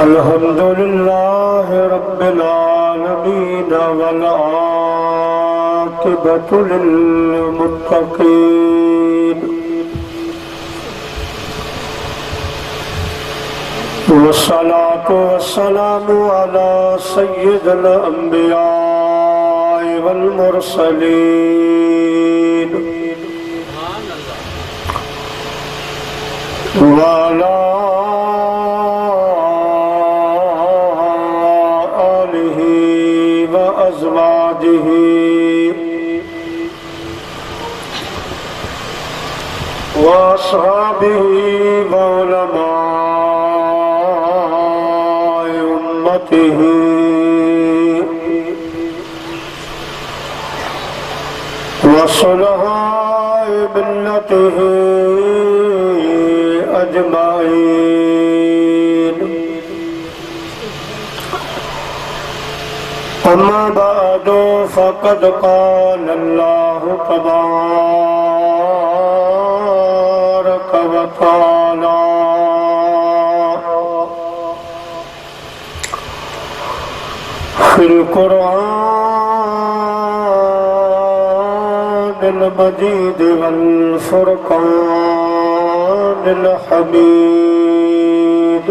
अल्हम्दुलिल्लाह रब्बिल आलमीन वल आक़िबतु लिल मुत्तक़ीन वस्सलातु वस्सलामु अला सय्यिदिल अंबिया वल मुरसलीन वअला वअस्हाबिही व उलमाए उम्मतिही व सुलहाए मिल्लतिही अजमाईन। अम्मा बअदु फ़क़द क़ाल अल्लाहु तबारक व तआला फ़िल क़ुरआनिल मजीद वल फ़ुरक़ानिल हमीद।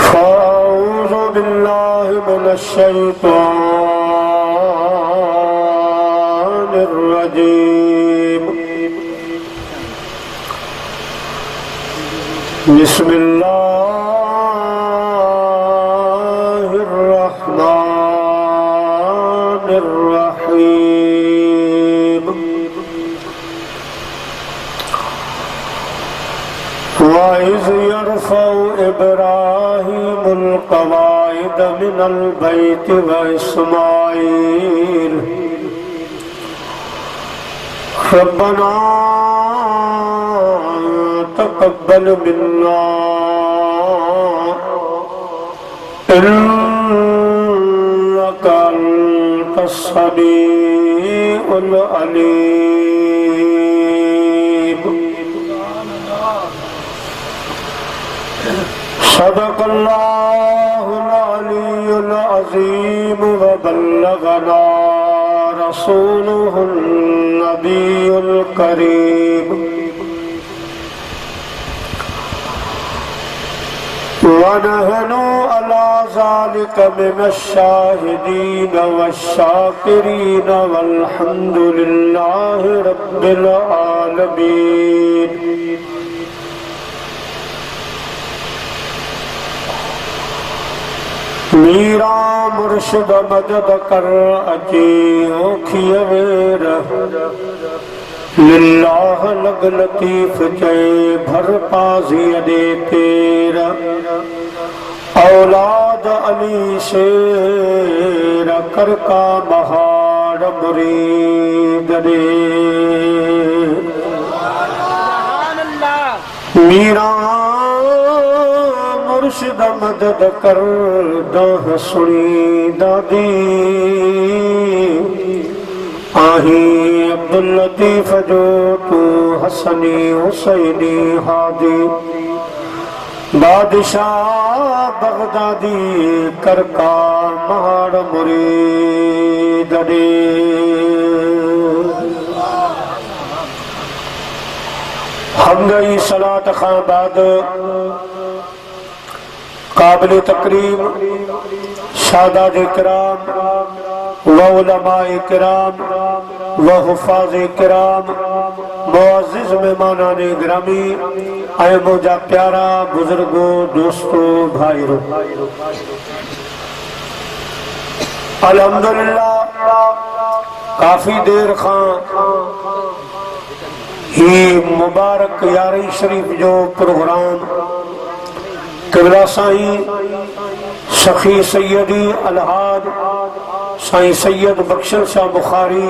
फ़अऊज़ु बिल्लाहि मिनश शैतानिर रजीम। बिस्मिल्लाहिर रहमानिर रहीम। वइज़ यरफ़उ इब्राहीमुल क़वाइद मिनल बैति व इस्माईल रब्बना तक़ब्बल मिन्ना इन्नका अंतस समीउल अलीम। सदक़ल्लाहुल अलीयुल अज़ीम व बल्लगना रसूलुहुन नबियुल करीम। व नहनु अला ज़ालिका मिनश शाहिदीन वश्शाकिरीन वल्हम्दुलिल्लाहि रब्बिल आलमीन। मीरा मुर्शिद मदद कर अची ओखिय वेर लिल्लाह लग लतीफ चए भर पाज़ी दे तेर। औलाद अली शेर कर का बहार मुरीद दे। मीरा मुर्शिद मदद कर दाह सुनी दादी आही अब्दुल लतीफ जो तू हसनी हुसैनी हादी बादशाह बगदादी कर का महार मुरीद दे। हम गई सलात खां बाद काबिल तकरीम शादाद किराम व उलमाए किराम व हुफ़ाज़ किराम मुअज़्ज़िज़ मेहमानान गिरामी आए मुझा प्यारा बुजुर्गो दोस्तों भाईरो, अल्हम्दुलिल्लाह काफी देर खां ही मुबारक यारी शरीफ जो प्रोग्राम किबला साईं सखी सैयदी अलहाद साईं सैयद बख्शल शाह बुखारी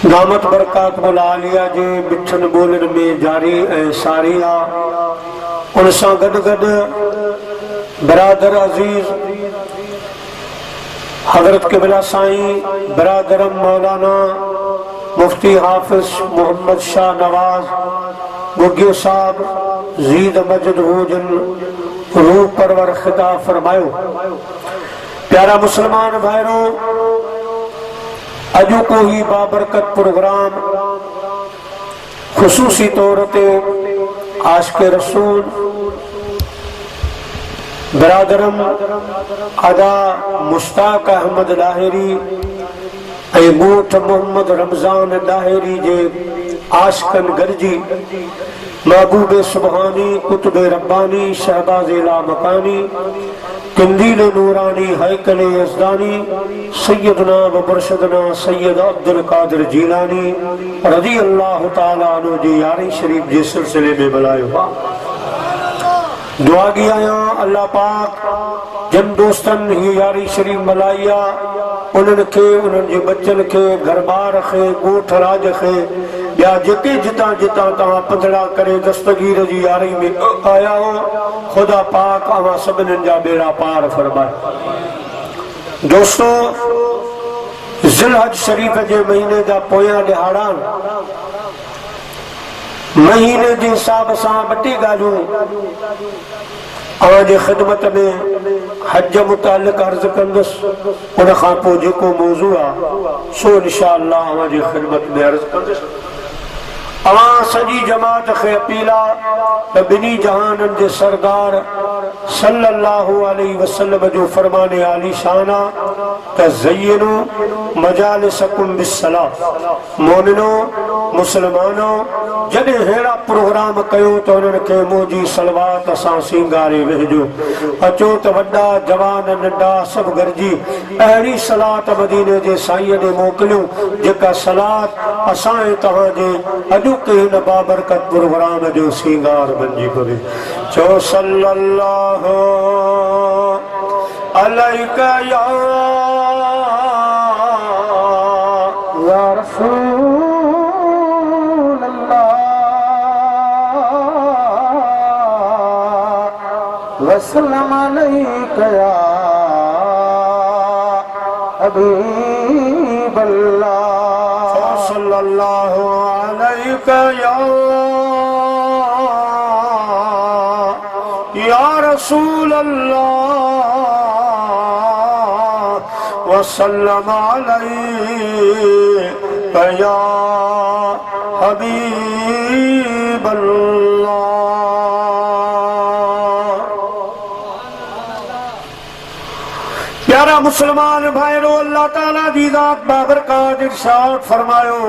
दामत बरकात मुलालिया जे मिठन बोलन में जारी ऐं सारी आ। उन सां गॾु गॾु बरादर अजीज हजरत किबला साईं बरादरम मौलाना मुफ्ती हाफिज मोहम्मद शाह नवाज गुग्गे साहब जीद मजद हुजन रूह परवर खिताब फरमायो। प्यारा मुसलमान भाइरों, अजो को ही बाबरकत प्रोग्राम खुसूसी तौर ते आशिक़े रसूल बरादरम अदा मुश्ताक अहमद लाहिरी ऐं ॻोठ मोहम्मद रमज़ान लाहिरी जे आशिक़न गॾिजी महबूब सुबहानी कुतुब रब्बानी शहबाज लामकानी कंदील नूरानी हैकल यज़दानी सैयदना व मुर्शिदना सैयद अब्दुल कादिर जीलानी रज़ी अल्लाह ताला अन्हु जी यारी शरीफ जे सिलसिले में बुलायो। दुआ की आया अल्लाह पाक जिन दोस्तन ही यारी शरीफ मलाइया उन्हनि खे उन्हनि जे बच्चन खे घर बार खे ॻोठ राज खे या जेके जितां जितां तव्हां पंधड़ा करे दस्तगीर जी यारी में आया हो खुदा पाक अवां सभिनीनि जा बेड़ा पार फरमाए। दोस्तों, ज़िलहज शरीफ जे महीने जा पोयां ॾिहाड़ा महीने जे हिसाब सां ॿ टे ॻाल्हियूं अवां ख़िदमत में हज मुतालिक अर्ज़ कंदुसि। उन खां पोइ जेको मौज़ू आहे सो इंशाअल्लाह अवां जी ख़िदमत में अर्ज़ कंदुसि। अवां सॼी जमात खे अपील आहे त ॿिन्ही जहाननि जे सरदार सल्लल्लाहु अलैहि वसल्लम जो फरमाने आली शान आहे त ज़य्यिनू मजालिसकुम बिस्सलाह। मोमिनो मुसलमानो जॾहिं अहिड़ा प्रोग्राम कयो त उन्हनि खे मुंहिंजी सलवात सां सींगारे वेहिजो। अचो त वॾा जवान नंढा सभु गॾिजी अहिड़ी सलात मदीने जे साईं ॾे मोकिलियूं जेका सलात असां ऐं तव्हांजे अॼु के हिन बाबरकत प्रोग्राम जो सींगार बणिजी पवे। चो सल्लल्लाहु अलैका या रसूल अल्लाह वसल्लम अलैका या हबीब अल्लाह सल्लल्लाहु अलैका या रसूल अल्लाह वसल्लम अलैका या हबीब अल्लाह। प्यारा मुसलमान भाइयों, अल्लाह ताला दी ज़ात बाबरकत इरशाद फरमायो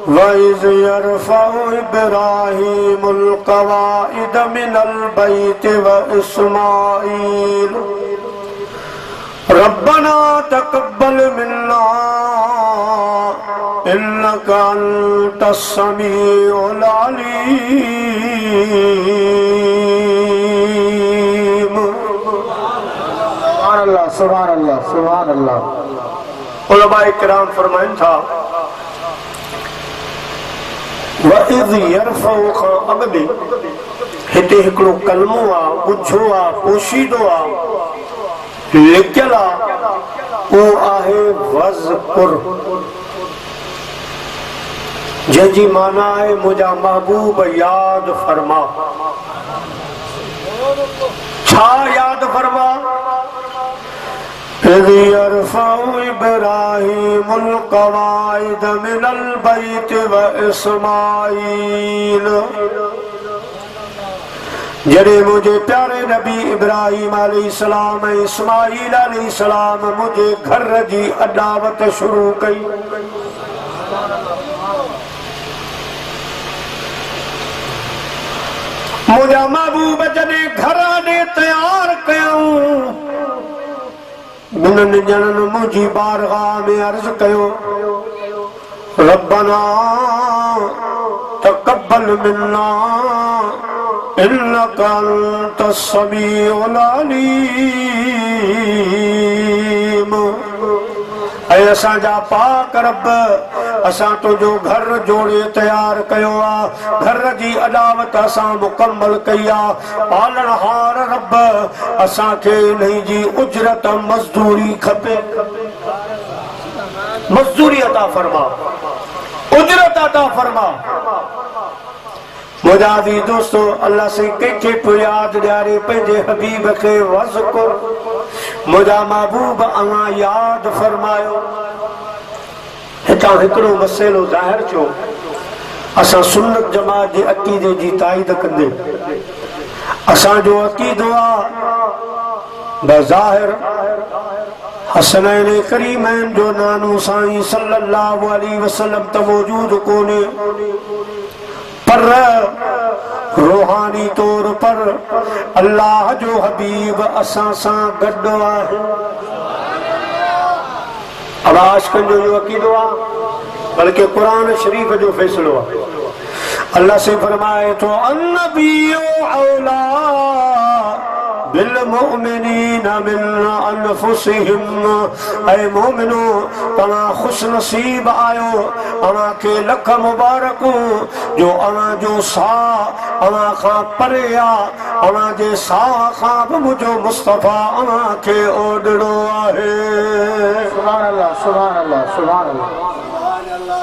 वइज़ यरफ़उ इब्राहीमुल क़वाइद मिनल बैत व इस्माईल रब्बना तक़ब्बल मिन्ना इन्नका अंतस समीउल अलीम। सुभान अल्लाह, सुभान अल्लाह, सुभान अल्लाह। उलमाए किराम फरमाइन था वइज़ यरफ़उ खां अॻु हिते हिकिड़ो कलमो आहे, ॿुझो आहे, पोशीदो आहे, लिखियल आहे, उहो आहे वज़कुर, जंहिंजी माना आहे मुंहिंजा महबूब याद फरमा। छा याद फरमा? इज़ यरफ़उ इब्राहीमुल क़वाइद मिनल बैत व इस्माईल। जॾहिं मुंहिंजे प्यारे नबी इब्राहिम अलैहिस्सलाम ऐं इस्माईल अलैहिस्सलाम मुंहिंजे घर जी अॾावत शुरू कई। मुझा महबूब जने घर ने तैयार कयूं मिनन जनन मुझी बारगाह में अर्ज कयो रब्बना तकब्बल मिन्ना इन्नका अंतस समीउल अलीम। ऐसा जा पाक रब असा तुझो घर जोड़े तैयार कयो आ घर जी अदावत असा मुकम्मल कई आ पालन हार रब असा के नहीं जी उजरत मजदूरी खपे मजदूरी अता फरमा उजरत अता फरमा। मुजादी दोस्तों अल्लाह से कंहिंखे बि याद ॾियारे पंहिंजे हबीब खे वज़कुर मुझा महबूब अमा याद फरमायो। हितां हिकिड़ो मसइलो ज़ाहिर थियो असां सुन्नत जमात जे अक़ीदे जी ताईद कंदे असांजो अक़ीदो आहे बज़ाहिर हसनैन करीमैन जो नानो साईं सल्लल्लाहु अलैहि वसल्लम त मौजूद कोन्हे पर रूहानी तौर पर अल्लाह जो हबीब असां सां गॾु आहे। आवाज़ कंजो जो अक़ीदो आहे बल्कि कुरान शरीफ जो फैसलो आहे। अल्लाह से फरमाए तो अन्नबिय्यु औला बिल मुमिनीन मिन अनफुसिहिम। ऐ मोमिनो तव्हां खुश नसीब आयो अवां के लख मुबारकूं जो अवां जो साह अवां खां परे आ अवां जे साह खां बि मुंहिंजो मुस्तफ़ा अवां खे ओॾड़ो आहे। सुभान अल्लाह सुभान अल्लाह सुभान अल्लाह।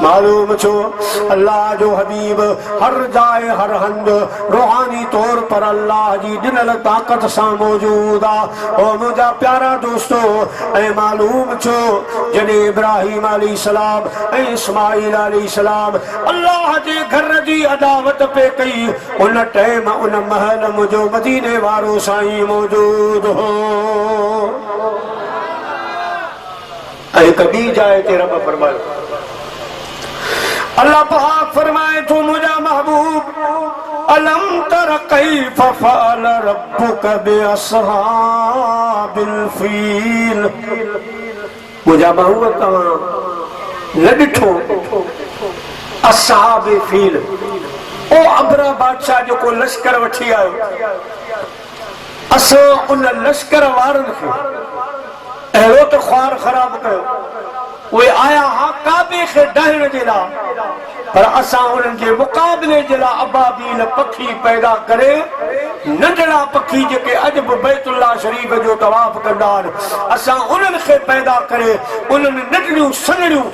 मालूम छो अल्लाह जो हबीब हर जाए हर हंद रूहानी तौर पर अल्लाह जी ॾिनल ताक़त सां मौजूद आ। ओ मुंहिंजा प्यारा दोस्तो ऐं मालूम छो जॾहिं इब्राहिम अलैहिस्सलाम ऐं इस्माइल अलैहिस्सलाम अल्लाह जे घर जी अदावत पे कई उन टाइम उन महल मुंहिंजो मदीने वारो साईं मौजूद हो। ऐं कॿी जाइ ते रब फरमायो अल्लाह पाक फरमाए तो मुझा महबूब अलम तर कैफ फअल रब्बुक बिअस्हाबिल फील। मुझा महबूब तव्हां न ॾिठो असहाब फील ओ अबरा बादशाह जेको लश्कर वठी आयो असां उन लश्कर वारनि खे अहिड़ो त ख्वार ख़राब कयो उहे आया हा काबे खे ॾहण जे लाइ पर असां उन्हनि जे मुक़ाबले जे लाइ अबाबील पखी पैदा करे नंढड़ा पखी जेके अॼु बि बैतुल्लाह शरीफ़ जो तवाफ़ कंदा आहिनि असां उन्हनि खे पैदा करे उन्हनि नंढड़ियूं सनड़ियूं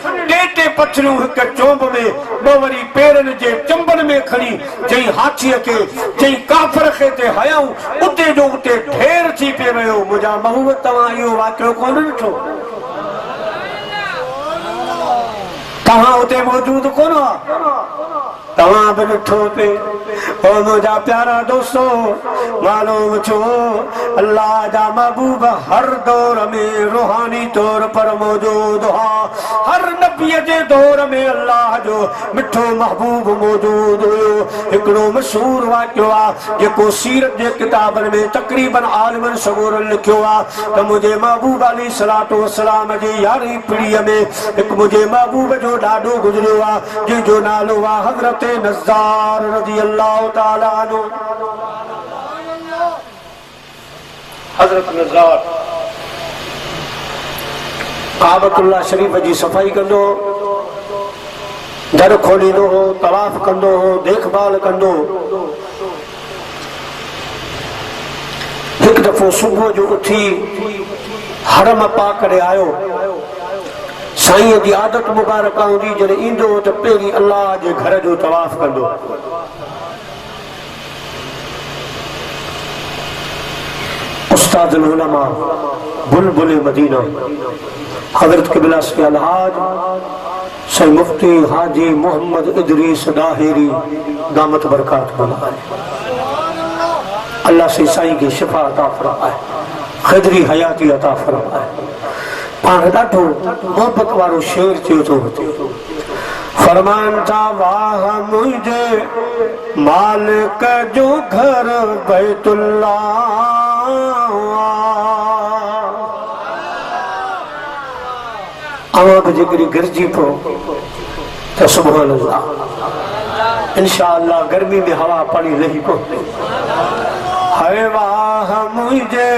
टे पथरियूं हिकु चोंब में ॿ वरी पेरनि जे चंबनि में खणी जंहिं हाथीअ खे जंहिं काफ़र खे ते हयाऊं उते जो उते ढेर थी पियो वियो। मुंहिंजा महबूब तव्हां इहो वाक़ियो कोन ॾिठो तव्हां उते मौजूद कोन तव्हां बि ॾिठो पे ओ मुंहिंजा प्यारा दोस्तो मालूम छो अल्लाह जा महबूब हर दौर में रूहानी तौर पर मौजूद हुआ। हर नबीअ जे दौर में अल्लाह जो मिठो महबूब मौजूद हुयो। हिकिड़ो मशहूर वाक़ियो आहे जेको सीरत जे किताबनि में तक़रीबन आलिमनि सगोरनि लिखियो आहे त मुंहिंजे महबूब अलैहिस्सलातु वस्सलाम जी 11वीं पीढ़ीअ में हिकु मुंहिंजे महबूब जो ॾाढो गुज़रियो आहे जंहिंजो नालो आहे हज़रत नज़्ज़ार रज़ी अल्लाह ताला अन्हु। हज़रत नज़्ज़ार काबतुल्लाह शरीफ जी सफ़ाई कंदो दर खोलींदो हो तवाफ़ कंदो हो देखभाल कंदो। हिकु दफ़ो सुबुह जो उथी हरम पा करे आयो साईं जी आदत मुबारक हूंदी जॾहिं ईंदो त पहिरीं अल्लाह जे घर जो तवाफ़ कंदो। उस्तादुल उलमा बुलबुल मदीना हज़रत क़िबला से अलहाज सही मुफ्ती हाजी मोहम्मद इदरीस दाहिरी दामत बरकात फरमाए अल्लाह से साईं की शिफा अता फरमाए ख़दरी हयाती अता फरमाए। पाण ॾाढो मोहब्बत वारो शेर चयो थो फरमान था वाह मुझे मालिक जो घर बैतुल्ला आवाज़ जिक्री गर्जी पो तो सुभान अल्लाह इंशाअल्लाह गर्मी में हवा पानी नहीं पो है वाह मुझे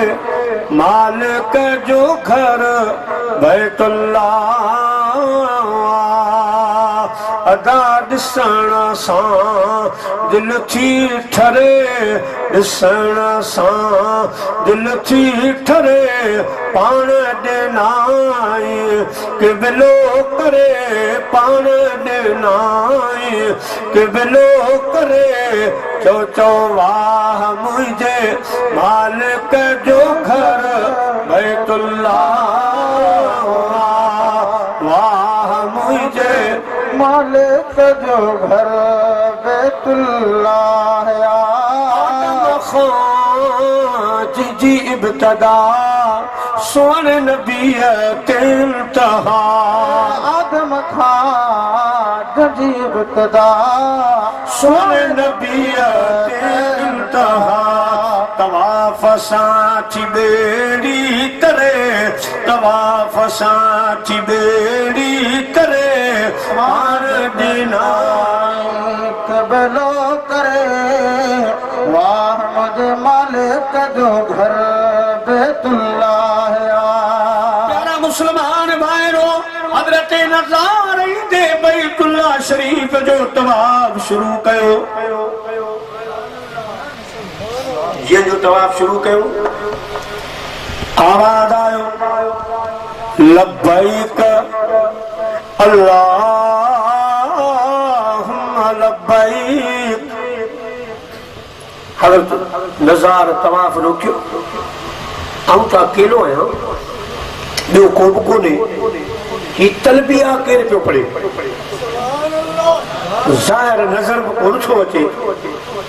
मालिक जो घर बैतुल्ला अदा ॾिसण सां दिल थी ठरे ॾिसण सां दिल थी ठरे पाण ॾिनाई किबलो करे पाण ॾिनाई किबलो करे चो चो वाह मुझे मालिक जो घर बैतुल्ला वाह मुझे मालिक जो घर बैतुल्ला जी इब्तदा सोन नबी के इंतहा आदम खान जी इब्तदा सोन नबी के इंतहा तवाफ साथी बेड़ी करे तवाफ साथी बेड़ी करे मार दिना कबलो करे वाह मुझे मालिक जो घर बैतुल्ला प्यारा मुसलमान भाइरो हजरत नज़ार दे बैतुल्ला शरीफ जो तवाफ शुरू कयो ये जो तवाफ शुरू कयो आवाज आयो लब्बैक अल्लाहुम्मा लब्बैक हज़रत नज़ार तवाफ रोकियो आऊं तो अकेलो आहियां ॿियो को बि कोन्हे ही तलबिया केरु पियो पढ़े ज़ाहिर नज़र बि कोन थो अचे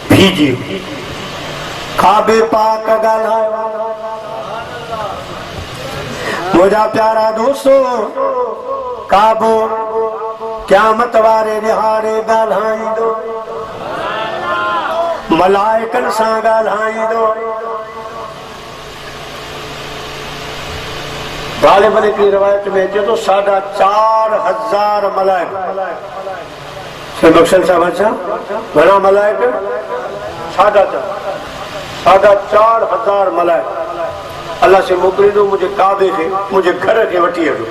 भीजी काबे पाक ॻाल्हायो मुंहिंजा प्यारा दोस्तो काबो क़यामत वारे ॾिहाड़े ॻाल्हाईंदो मलाइकनि सां ॻाल्हाईंदो गालिबन की रवायत में अचे थो 4,500 मलाइक बख्शल साहब अच्छा घणा मलाइक 4,500 मलाइक अल्लाह से मोकिलींदो मुंहिंजे काबे खे मुंहिंजे घर खे वठी हलो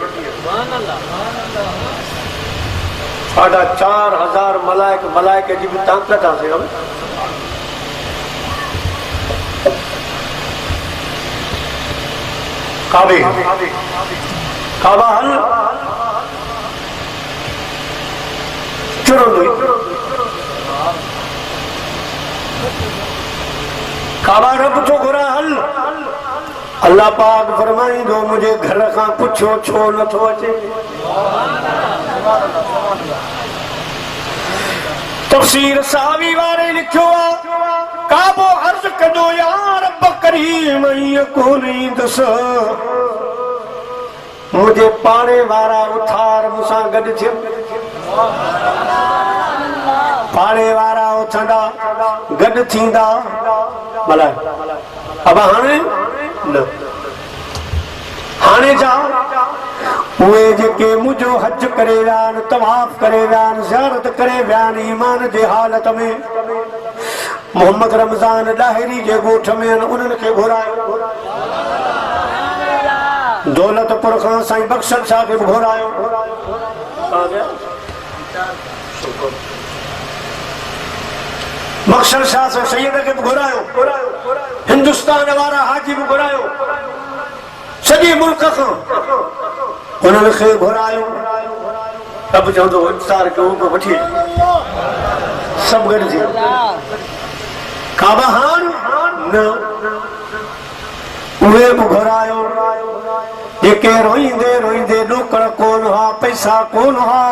4,500 मलाइक जी बि ताक़त आहे काबे काबा हल चुरंदो काबा रब जो घुरा हल अल्लाह पाक फरमाईंदो मुझे घर खां पुछो छो नथो अचे तफसीर सावी वारे लिखियो आहे काबो अर्ज़ कंदो या रब करीम यकुनी दस मुझे पाणे वारा उथार मूंसां गॾु थियो पाणे वारा उथंदा गॾु थींदा भला अब हाणे न हाणे जा उहे जेके मुंहिंजो हज करे विया आहिनि तवाफ करे विया आहिनि ज़ियारत करे विया आहिनि ईमान जे हालत में मोहम्मद रमज़ान ॾाहिरी जे ॻोठ में आहिनि उन्हनि खे घुरायो दौलतपुर खां साईं बख्शल शाह खे बि घुरायो बख्शल शाह सां सैयद खे बि घुरायो हिंदुस्तान वारा हाजी बि घुरायो सॼे मुल्क खां उन्हनि खे घुरायो रब चवंदो इंतज़ार कयो वठी सभु गॾिजी काबा हान न उहे बि घुरायो जेके रोईंदे रोईंदे ॾोकड़ कोन हुआ पैसा कोन हुआ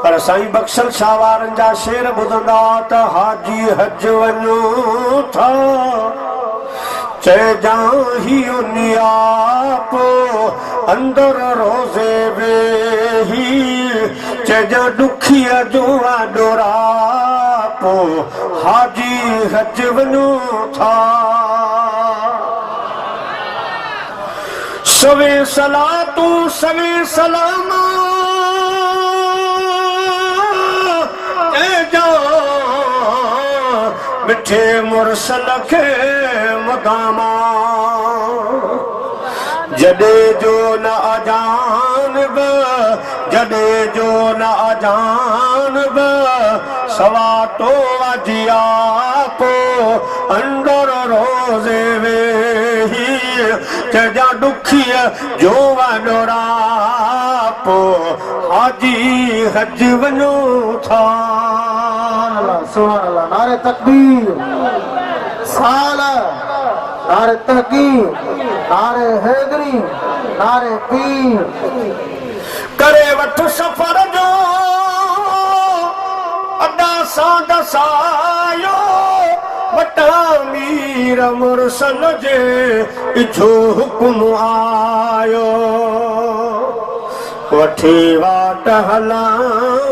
पर साईं बख्शल शाह वारनि जा शेर ॿुधंदा त हाजी हज वञो था जाही उनिया को अंदर रोजे वेही जा दुखिया जो डोरा को हाजी हज वनो था सवे सलातू सवे सलामा जा मिठे मुरसल के मदामा जडे जो न अजानब जडे जो न अजानब सवा तो अजिया को अंदर रोजे वेही जा दुखिया जो वडोरा पो हाजी हज वनो था सुभान अल्लाह नारे तकबीर साला नारे तहकीर नारे हैदरी नारे पीर करे वठ सफर जो अड्डा सा दसायो वटा मीर मुरसल जे इछो हुकुम आयो वठी वाट हलाऊं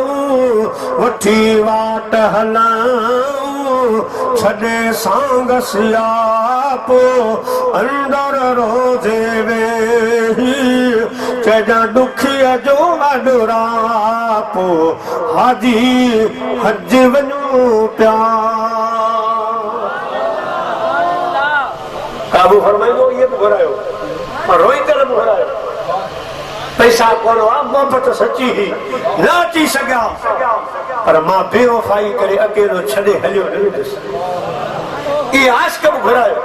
छॾे सांगस आपो अंदर रोजे वेही चजा दुखिया जो वडोरा पो हाजी हज वञो पिया काबू फरमाइंदो ये घुरायो रोई करे घुरायो पैसा कोन मोहब्बत सची ही न अची सघिया पर मां बेवफाई करे अकेलो छॾे हलियो न ई आशिक़ बि घुरायो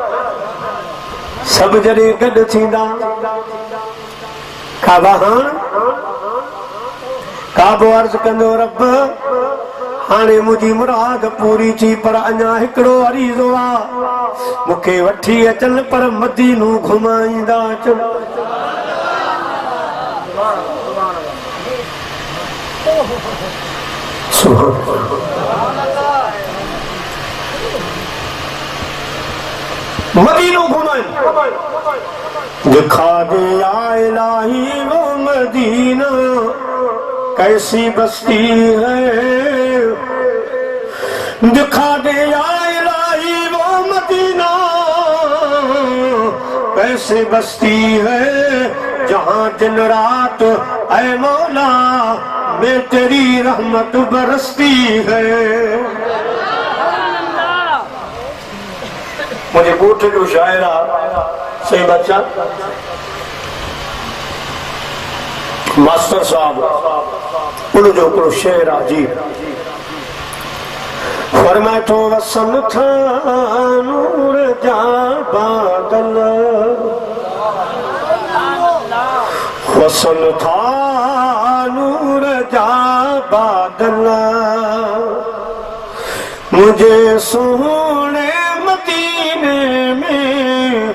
सभु जॾहिं गॾु थींदा काबो अर्ज़ कंदो रब हाणे मुंहिंजी मुराद पूरी थी पर अञा हिकिड़ो अरीज़ो आहे मूंखे वठी अचनि पर मदीनो घुमाईंदा अचनि मदीनो घुमाएं दिखा दे इलाही वो मदीना कैसी बस्ती है दिखा दे इलाही वो मदीना कैसी बस्ती है जहाँ दिन रात ऐ मौला में तेरी रहमत बरसती है मुझे बूट जो शायरा सही बच्चा मास्टर साहब उन जो को शेर अजीब फरमाए तो वसन था नूर जा बादल वसन था नूर जा बादल मुझे सोने मदीने में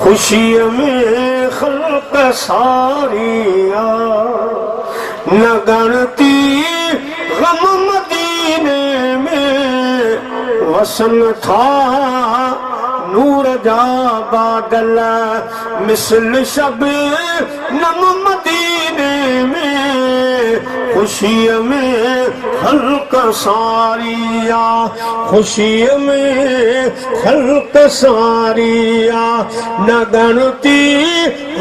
खुशी में खल्क सारिया न गणती गम मदीने में वसन था नूर जा बादल मिसल शब नम मदीने में खुशी में खल्क सारिया खुशी में खल्क सारिया न गणती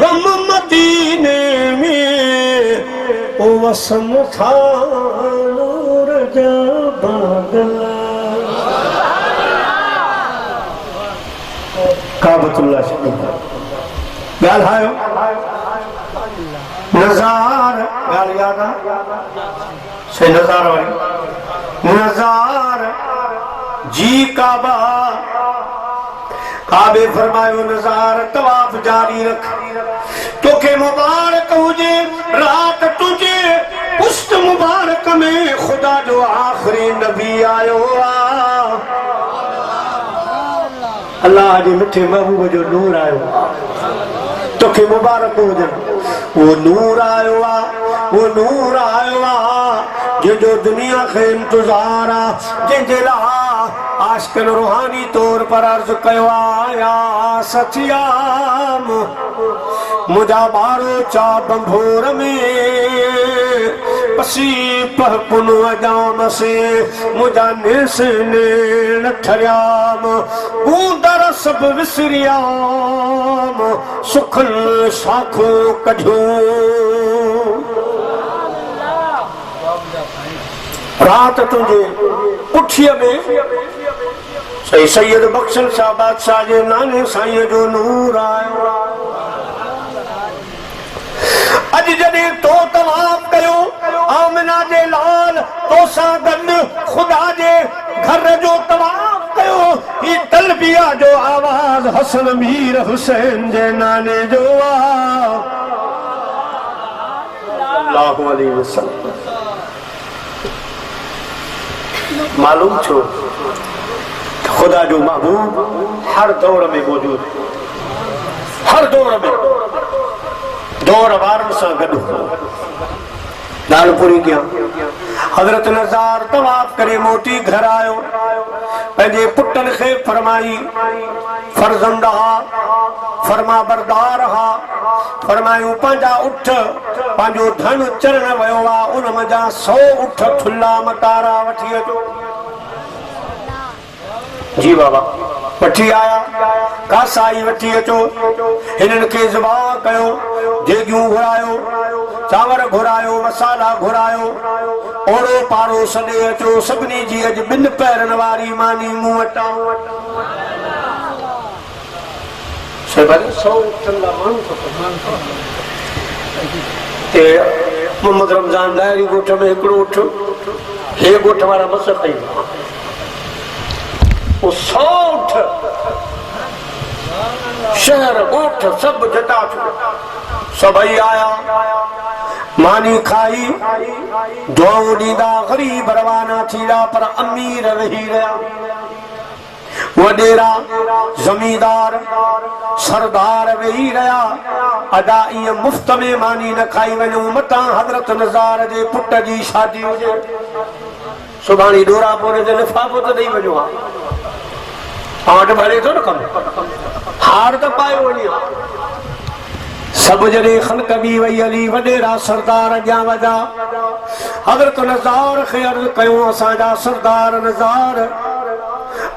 गम मदीने में ओ वसन था नूर जा बादल काबतुल्लाह शरीफ ॻाल्हायो नज़ार ॻाल्हि यादि आहे सही नज़ार वारी नज़ार जी काबा काबे फरमायो नज़ार तवाफ जारी रख तोखे मुबारक हुजे रात तुझे पुष्ट मुबारक में खुदा जो आखिरी नबी आयो अल्लाह जे मिठे महबूब जो नूर आयो तोखे मुबारक हुजन वो नूर आयो जो दुनिया के इंतजार जंहिंजे लाइ आशिकन रूहानी तौर पर अर्ज कयो आया सचियाम मुझा बारो चा बंभोर में पसी पह पुन अजाम से मुझा निस ने ठरियाम बूंदर सब विसरियाम सुखन साखो कढो रात तुझे पुठिया में सही सैयद बख्शन शाह बादशाह जे नाने साईं जो नूर आयो अज जॾहिं तो तवाफ कयो आमिना जे लाल तो सां गॾु खुदा जे घर जो तवाफ कयो ही तलबिया जो आवाज़ हसन मीर हुसैन जे नाने जो सल्लल्लाहु अलैहि वसल्लम मालूम छो खुदा जो महबूब हर दौर में मौजूद है हर दौर में दौर वारन सां गॾु दाल पूरी किया हजरत नज़ार तवाफ करे मोटी घर आयो पंहिंजे पुटन खे फरमाई फर्ज़ंद हा फरमा बरदार हा फरमायूं पंहिंजा उठ पंहिंजो धन चरण वियो आहे उन मजा 100 उठ थुल्ला मतारा वठी अचो जी बाबा वठी आया कासाई वठी अचो हिननि खे ज़िबा कयो जेगियूं घुरायो चांवर घुरायो मसाला घुरायो ओड़ो पारो सॾे अचो सभिनी जी अॼु 2 पैरनि वारी मानी मूं वटां 100 उठंदा माण्हू ते मोहम्मद रमज़ान दायरी ॻोठ में हिकिड़ो उठ हे ॻोठ वारा मस कई 100 उठ शहर ॻोठ सभु जटा सभई आया मानी खाई दुआऊं ॾींदा ग़रीब रवाना थींदा पर अमीर रही रहिया वडेरा जमींदार सरदार वेही रहा अदा ईअं मुफ्त में मानी न खाई वञूं मतां हज़रत नज़ार जे पुट जी शादी हुजे सुभाणे डोरा पोरे जो लिफ़ाफ़ो त ॾेई वञो आहे वटि भरे थो न कमु हार त पायो वञी सभु जॾहिं ख़ल्क़ बि वई हली वडेरा सरदार अॻियां वधा हज़रत नज़ार खे अर्ज़ कयूं असांजा सरदार नज़ार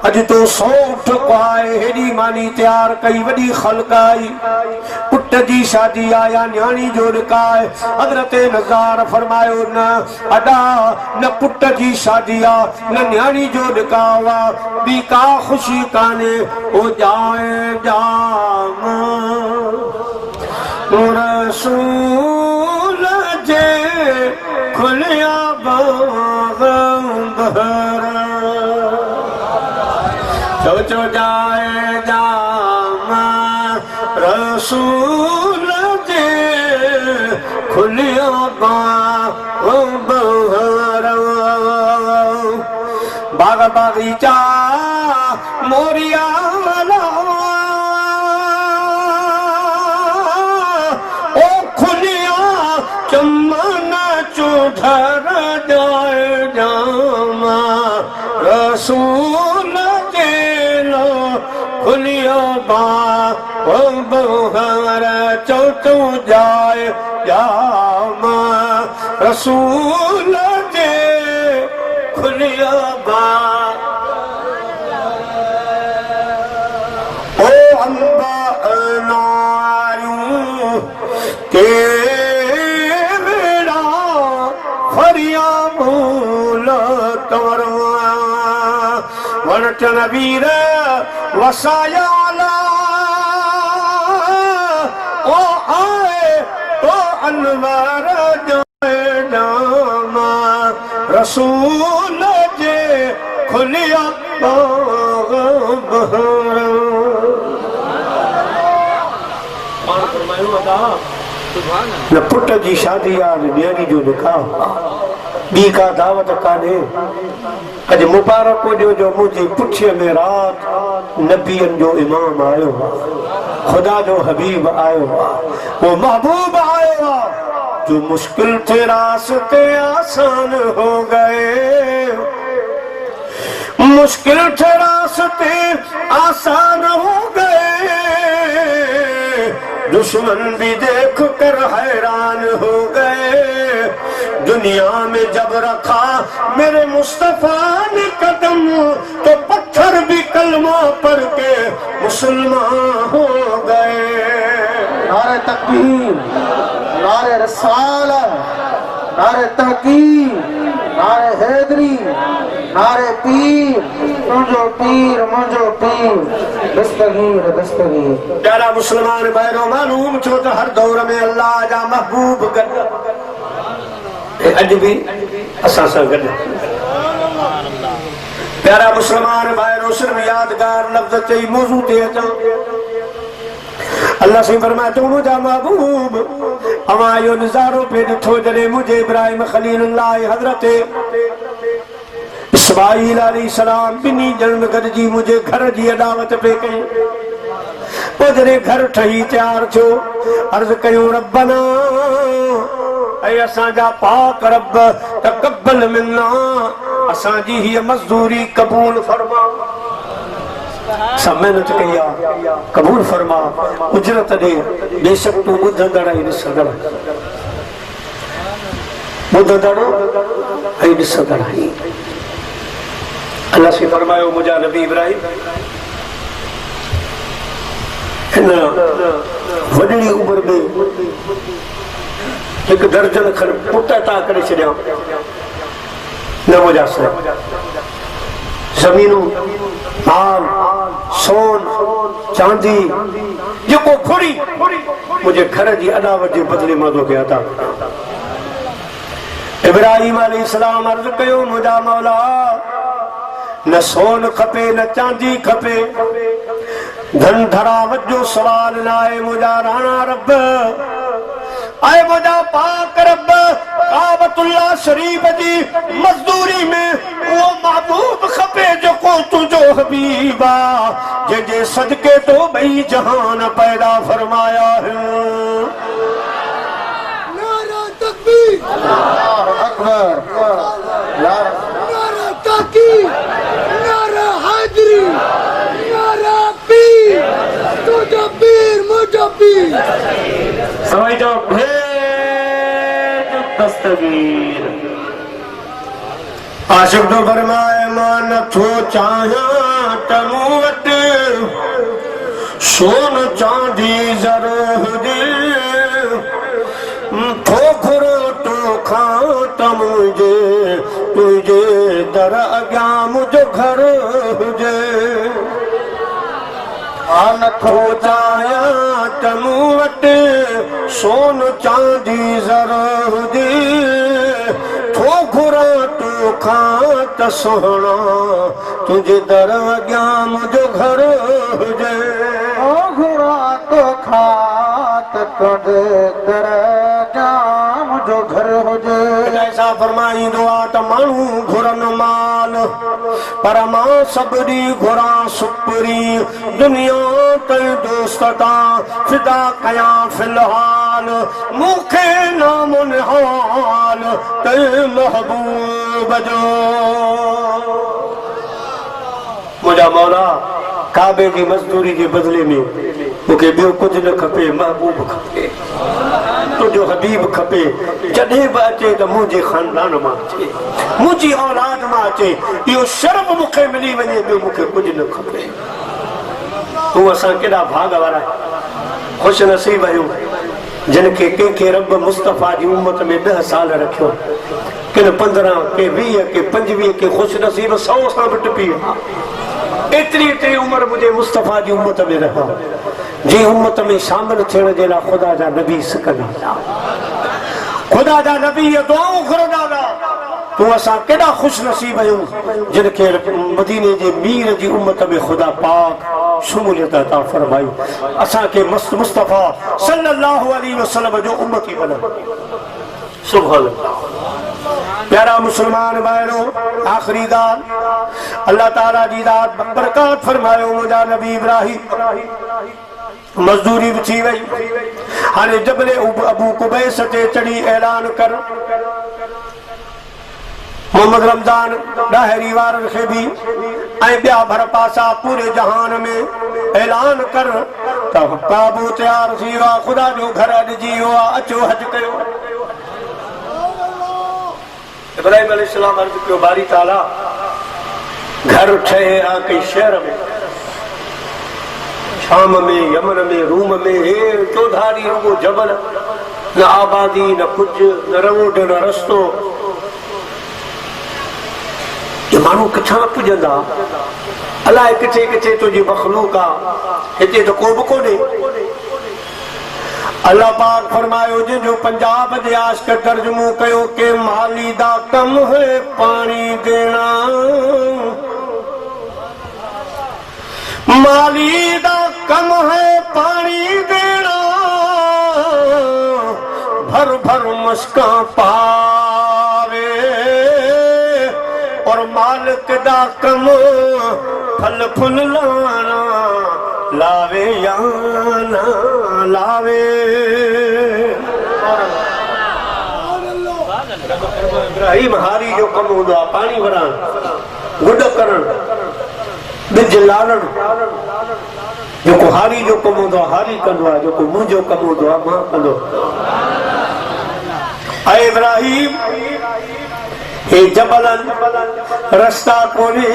अॼु तो 100 उठ आहे हेॾी मानी तयार कई वॾी ख़ल्क़ आई पुट जी शादी आया न्याणी जो निकाह हज़रत नज़ार फरमायो न अदा न पुट जी शादी आ न न्याणी जो निकाह आ ॿी का ख़ुशी कान्हे ओ जाए जाम रसूल जे खुलिया बाग़ चो जाए जाम रसूल जे खुलिया बाग बागीचा मोरिया ओ खुलिया चमन चुधर जाए जाम रसूल खुलियो बाहर चौथो जाए जाम रसूल जे खुलियो बा ओ अम्बा नारियूं के बेड़ा फरिया भूल तवरो वरचन वीर वसाया ओ आए तो अनवर जाए नाम रसूल जे खुलिया बाग़ बहर न पुट जी शादी आ न न्याणी जो निकाह ॿी का दावत कान्हे अॼु मुबारक ॾियो जो मुंहिंजी पुठीअ में राति नबियनि जो इमाम आयो आहे खुदा जो हबीब आयो आहे वो महबूब आयो आहे जो मुश्किल थे रास्ते आसान हो गए मुश्किल थे रास्ते आसान हो गए, दुश्मन भी देख कर हैरान हो गए। दुनिया में जब रखा मेरे मुस्तफा ने कदम, तो पत्थर भी कलमा पढ़ के मुसलमान हो गए। नारे तकबीर, नारे रसालत, नारे तहकीर, नारे हैदरी, नारे पीर, मुझो पीर दस्तगीर दस्तगीर। प्यारा मुसलमान भाइयों, मालूम छो तो हर दौर में अल्लाह जा महबूब गद अज भी असां सां गद। प्यारा मुसलमान भाइयों, सिर्फ यादगार लफ्ज चई मौजू ते अचां। अल्लाह से फरमाए तो मुझा महबूब अमा यो नज़ारो पे ॾिठो जॾहिं मुझे इब्राहिम खलीलुल्लाह हज़रत इस्माईल अलैहिस्सलाम बिनी ॼण गॾिजी मुझे घर जी अदावत पे कई। पोइ जॾहिं घर ठही तैयार थियो, अर्ज़ कयूं रब्बना, ऐं असांजा पाक रब तक़ब्बल मिन्ना, असांजी हीअ मज़दूरी क़बूल फरमा। सब मेहनत कई आहे, क़बूल फरमा, उजरत ॾे। बेशक तूं ॿुधंदड़ ऐं ॾिसंदड़, ॿुधंदड़ ऐं ॾिसंदड़ आहीं। अल्लाह से फरमायो मुंहिंजा नबी इब्राहिम हिन वॾड़ी उमिरि में हिकु दर्जन खनि पुट अता करे छॾिया। न मुंहिंजा ज़मीनूं, माल, सोन, चांदी, जेको घुरी मुंहिंजे घर जी अदावत जे बदिले मां तोखे अता कयां। इब्राहिम अलैहिस्सलाम अर्ज़ कयो मुंहिंजा मौला, न सोन खपे न चांदी खपे, धन धरावत जो सवाल न आहे। मुंहिंजा राणा रब, आए मुंहिंजा पाक रब, काबतुल्लाह शरीफ जी मज़दूरी में उहो महबूब खपे जेको तुंहिंजो हबीब आहे, जंहिंजे सदके तो ॿई जहान पैदा फरमाया है। नारा तकबीर, अल्लाहु अकबर, नारा ताकीर, नारा हैदरी, नारा पीर, तुझा पीर मुझा पीर। समझ जाओ, दस्तगीर। आशिक तो फरमाए मां नथो चाहियां त मूं वटि सोन चांदी ज़रो हुजे, थो घुरो तो खां त मुंहिंजे तुंहिंजे दर अॻियां मुंहिंजो घर हुजे। मां नथो चाहियां त मूं वटि सोन चांदी ज़रो हुजे, थो घुरां तो खां त सोहणा तुंहिंजे दर अॻियां मुंहिंजो घर हुजे। ओ घुरां तो खां त तुंहिंजे दर अॻियां मुंहिंजो घर हुजे। ऐसा फरमाईंदो आहे त माण्हू घुरनि माल, पर मां सबरी घुरां सुपरी, दुनिया कई दोस्त तां फिदा कयां फिलहाल, मूंखे नामो निहाल कई महबूब जो। मुंहिंजा मौला, काबे जी मज़दूरी जे बदिले में मूंखे ॿियो कुझु न खपे, महबूब खपे, तुंहिंजो हबीब खपे। जॾहिं बि अचे त मुंहिंजे ख़ानदान मां अचे, मुंहिंजी औलाद मां अचे, इहो शर्म मूंखे मिली वञे, ॿियो मूंखे कुझु न खपे। तूं असां केॾा भाग वारा ख़ुशि नसीब आहियूं जिन खे कंहिंखे रब मुस्तफ़ा जी उम्मत में 10 साल रखियो, किन 15, के 20, के 25, के ख़ुशि नसीब 100 सां बि टुपी विया। एतिरी उम्र मुझे मुस्तफ़ा जी उम्मत में रहा, जी उम्मत में शामिल थियण जे लाइ ख़ुदा जा नबी सिकंदा, ख़ुदा जा नबी दुआऊं घुरंदा। तूं असां केॾा ख़ुशि नसीब आहियूं जिन खे मदीने जे मीर जी उम्मत में ख़ुदा पाक शमूलियत अता फरमाई। असांखे मुस्तफ़ा सल्लल्लाहु अलैहि वसल्लम जो उम्मती बनो। सुभान अल्लाह। प्यारा मुसलमान भाइयों, आखिरी ॻाल्हि अल्लाह ताला जी दात बरकत फरमायो। मुंहिंजा नबी इब्राहिम मज़दूरी बि थी वई, हाणे जबले अबू कुबैस ते चढ़ी ऐलान कर मोहम्मद रमजान डायरी वारन खे भी ऐं ॿिया भर पासा पूरे जहान में ऐलान कर त काबू तयार थी वियो आहे, ख़ुदा जो घर अॾिजी वियो आहे, अचो हज कयो। इब्राहिम अलैहिस्सलाम अर्ज़ कयो बारी ताला घर ठहे आ कई शहर में, शाम में, यमन में, रूम में, हे चौधारी रुगो जबल, न आबादी न कुछ, न रोड न रस्तो। ये माण्हू किथां पुॼंदा, अलाए किथे किथे तुंहिंजी मखलूक आहे, हिते त को बि कोन्हे। अल्लाह पाक फरमायो जंहिंजो पंजाब जे आशिक तर्जुमो कयो के माली दा कम है पानी देना, माली दा कम है पानी देना, भर भर मुस्का पावे, और मालिक दा कम फल फुल लाना, लावे या ना लावे। इब्राहिम हारी जो कम हूंदो आहे, पाणी भरण, गुड करण, ॿिज लालण। जेको हारी जो कम हूंदो आहे हारी कंदो आहे, जेको मुंहिंजो कम हूंदो आहे मां कंदो। ऐं इब्राहिम हे जबलन रस्ता कोन्हे,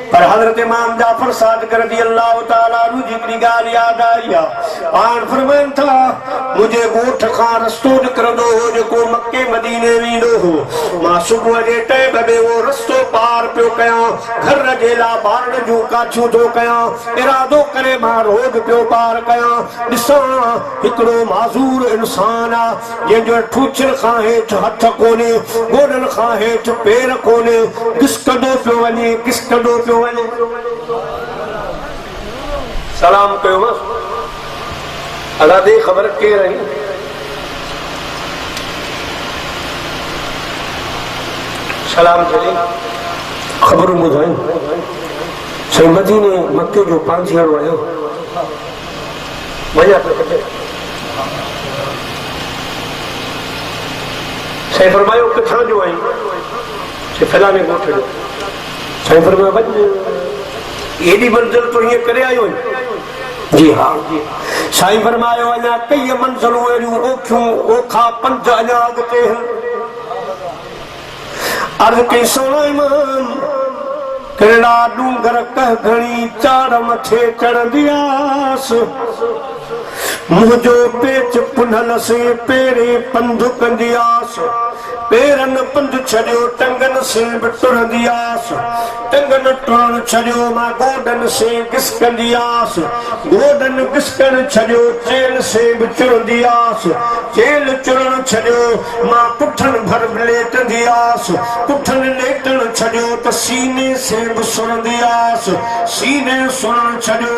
पर हज़रत इमाम जाफर सादिक रज़ियल्लाहु ताला अन्हु जी हिकिड़ी ॻाल्हि यादि आई आहे। पाण फरमाइनि था मुंहिंजे ॻोठ खां रस्तो निकिरंदो हो जेको मके मदीने वेंदो हो, मां सुबुह जे टाइम में उहो रस्तो पार पियो कयां, घर जे लाइ ॿारनि जूं काछियूं थो कयां, इरादो करे मां रोड पियो पार कयां। ॾिसां हिकिड़ो माज़ूर इंसान आहे जंहिंजो ठूचर खां हेठि हथ कोन्हे, गोॾनि खां हेठि पेर कोन्हे, घिसकंदो पियो वञे, घिसकंदो पियो वञे। सलाम कयो बस, अला दे ख़बर केरु आई, सलाम चली, ख़बरूं ॿुधायूं। साईं मदीने मके जो पांझियारो आयो, वञा पियो कटे। साईं फरमायो किथां जो आई, फलाणे ॻोठ जो। साईं फरमायो वञ, एॾी मंज़िल तो हीअं करे आयो आहीं? जी हा। साईं फरमायो अञा कई मंज़िलूं अहिड़ियूं ओखियूं ओखा पंज अञा अॻिते। अर्ज़ कई सोना इमाम कहिड़ा डूंगर कह घणी चार मथे चढ़ंदी आसि, मुंहिंजो पेच पुनल से पेरे पंध कंदी आसि, पेरनि पंध छॾियो टंगनि से बि टुरंदी आसि, टंगनि टुरण छॾियो मां गोॾनि से घिसकंदी आसि, गोॾनि घिसकण छॾियो चेल से बि चुरंदी आसि, चेल चुरण छॾियो मां पुठनि भर लेटंदी आसि, पुठनि लेटण छॾियो त सीने से बि सुरंदी आसि, सीने सुरण छॾियो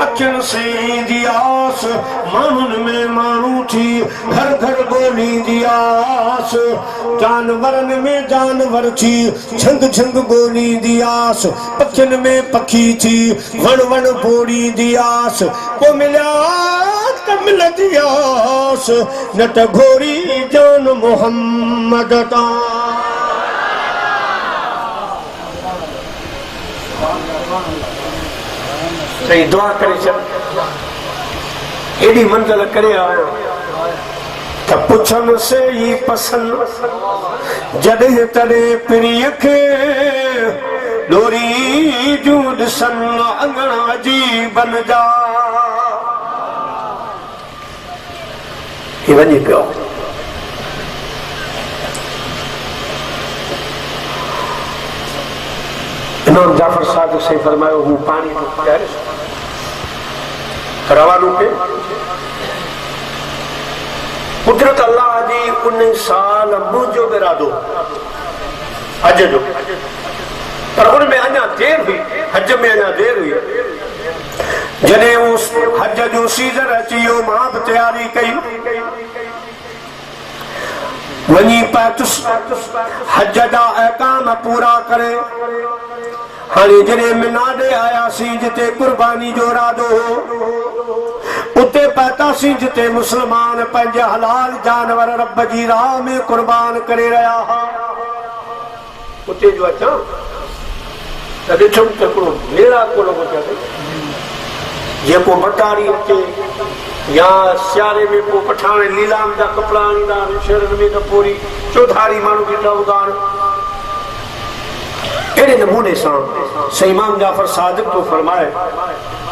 अखियुनि से ईंदी आसि, माण्हुनि में माण्हू थी घर घर ॻोल्हींदी आसि, जानवरनि में जानवर थी झंग झंग ॻोल्हींदी आसि, पखियुनि में पखी थी वण वण ॿोड़ींदी आसि, पोइ मिलिया त मिलंदी आसि, न त घोरी जान मोहम्मद तां। सही दुआ करे छॾ, एॾी मंज़िल करे आयो त पुछनि से ई पसंद, जॾहिं तॾहिं प्रिय खे डोरी जूं ॾिसनि अंगणा जी बन जा। ही वञी पियो इमाम जाफर सादिक से फरमायो हूं पानी तो प्यारे रवानो के कुदरत अल्लाह जी 19 साल मुझो इरादो हज जो, पर उनमें अञा देर हुई, हज में अञा देर हुई। जॾहिं उस हज जो सीज़न अची वियो मां बि तयारी कई, वञी पहुतुसि हज जा अहकाम पूरा करे। हाणे जॾहिं मिना ॾे आयासीं जिते कुर्बानी जो इरादो हो, उते पहुतासीं जिते मुस्लमान पंहिंजा हलाल जानवर रब जी राह में कुर्बान करे रहिया हुआ। उते जो अचां त ॾिठुमि त हिकिड़ो मेरा को लॻो पिया अथई जेको बटारी अचे या सियारे में को पठाण लीलाम जा कपिड़ा आणींदा आहिनि शहरनि में त पूरी चौधारी माण्हू बीठा हूंदा आहिनि अहिड़े नमूने सां सही इमाम जाफर सादिक तो फरमाए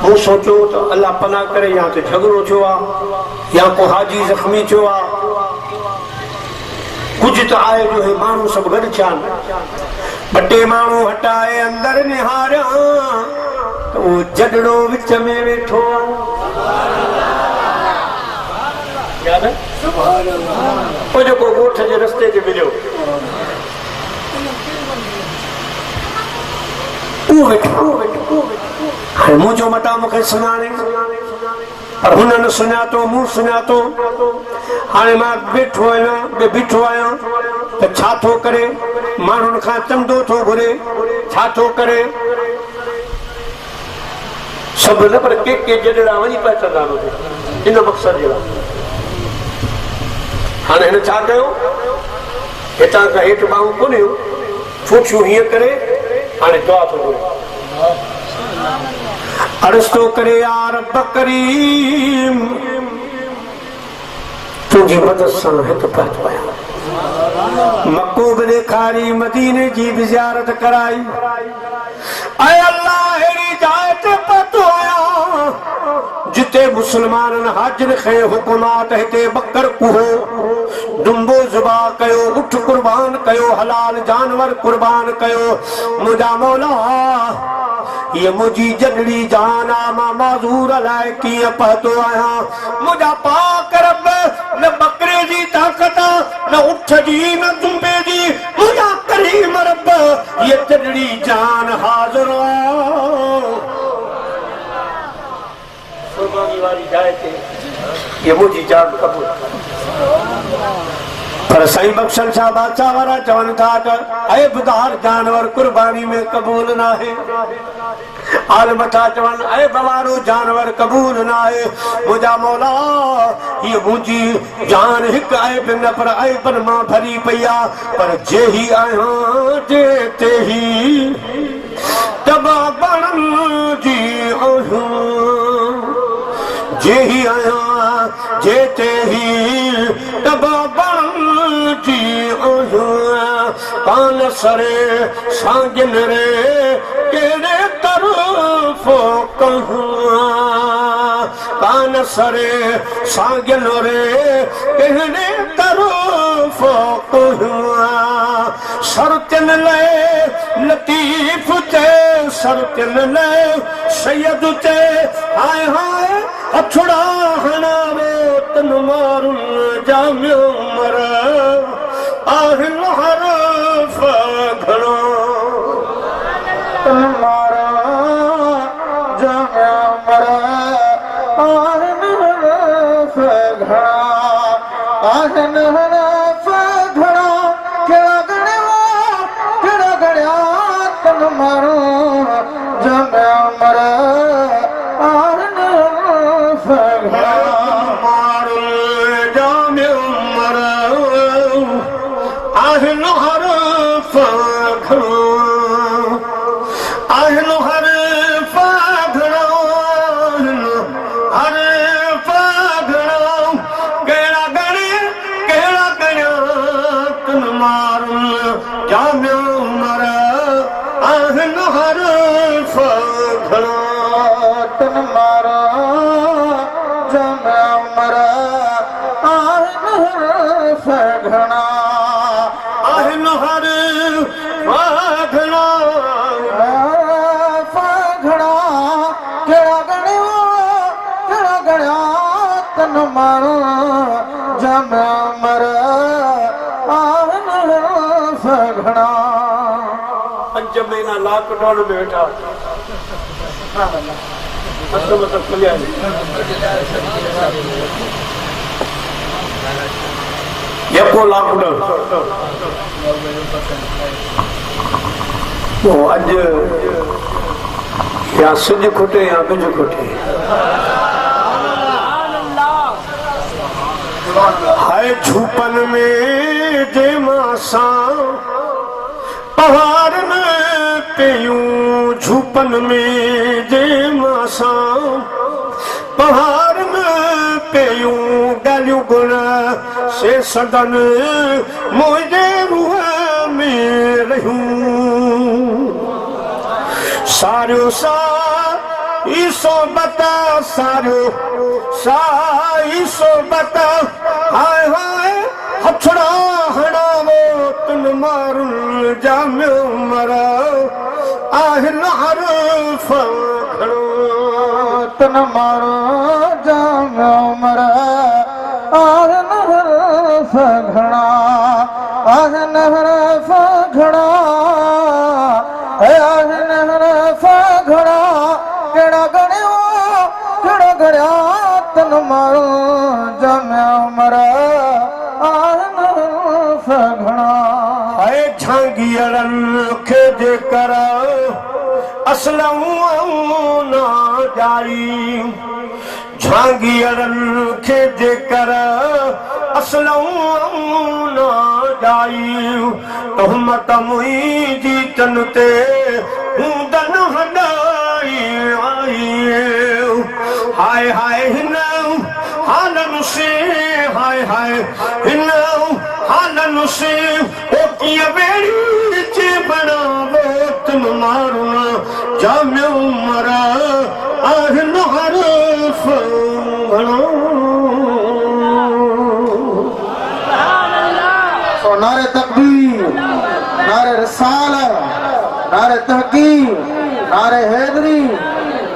मूं सोचियो त अल्लाह पनाह करे या त झगड़ो थियो आहे या को हाजी ज़ख्मी थियो आहे कुछ तो आए जो है मानू सब गड चान बटे मानू हटाए अंदर निहारा तो वो जडड़ो विच में वेठो याद है सुभान अल्लाह वो जो को गोठ जे रस्ते ते मिलियो वो वेठो हाणे मुंहिंजो मटा मूंखे सुञाणे पर हुननि सुञातो मूं सुञातो हाणे मां बीठो आहियां त छा थो करे माण्हुनि खां चंदो थो घुरे छा थो करे सभु न पर के जॾहिं वञी पिया चंदा इन मक़सद जे लाइ हाणे हिन छा कयो हितां खां हेठि ॿाहूं कोन्हियूं फूटियूं हीअं करे हाणे दुआ थो घुरे अर्ज़ करे यार बकरीम तुझी मदद सां हिकु पहुच पाया मक्को बि ॾेखारी मदीने जी बि ज़ियारत कराई ऐं अल्लाह अहिड़ी जाइ ते पहुतो आहियां जिते मुस्लमाननि हाजिर खे हुकुमात हिते बकर कुहो दुंबो ज़ुबा कयो उठ कुर्बान कयो हलाल जानवर कुर्बान कयो मुंहिंजा मौला ये मुझी जगड़ी जाना मां माज़ूर लाए कीअं पहुतो आहियां मुंहिंजा पाक रब न बकरे जी ताक़त न उठ जी न दुंबे जी मुंहिंजा करीम रब ये जगड़ी जान हाज़िर कुर्बानी वाली जाइ ते ये मुझी जान कबूल पर साईं बख्शल शाह बादशाह वारा चवनि था त ऐबदार जानवर कुर्बानी में कबूल न आहे आलम था चवनि ऐब वारो जानवर कबूल न आहे मुंहिंजा मौला हीअ मुंहिंजी जान हिकु ऐब न पर ऐबनि मां भरी पई आहे पर जे ही आहियां जे ते ही तबा बणनि जी आहियां जे ही आहियां जे ते ही तबा बणनि जी आहियां कान सरे सांगिन रे कहिड़े तरफ़ो कहूं कान सरे सांगिन रे कहिड़े तरफ़ो कहूं सरतिन लाइ लतीफ़ चे सरतिन लाइ सैयद चे हाय हाय अछड़ा हणावे तन मारुनि जामियो मर आहिन हरफ घणो तन मारा जामियो मर आहिन हरफ घणा आहिन हरफ घणा कहिड़ा घणिया तन मारो जामियो मर लॉकडाउन में वेठा जेको लॉकडाउन अॼु या सिज खुटे या बिज खुटे हाय झूपन में जे मां सां पहाड़ में पेयूं झूपन में जे मासा पहाड़ में पेयूं गलियूं गुण से सदन मुझे रूह में रहूं सारो सा ईसो बता सारो सा ईसो बता हाय हाय हथड़ा हड़ावो तुन मारुल जाम्यो मरा आहिल हरफ खड़ो तन मारो जाम्यो मरा आहिल हरफ घड़ा आहिल हरफ घड़ा आहिल हरफ घड़ा केड़ा गड़िया तन मारो जाम्यो मरा आहिल हरफ घड़ा है झांगियरन खे जे कर असलऊं ना जाई झांगियरन खे जे कर असलऊं ना जाई तहमत मुंहिंजी तन ते हूंदन हॾाई आई हाय हाय हिन हालन से हाय हाय हिन हालन से ओ कीअं बेड़ी चे बनावो तुम मारुना जाम्यो मरा आहिन हरफ घणो नारे तकबीर नारे रिसाला नारे तहकीर नारे हैदरी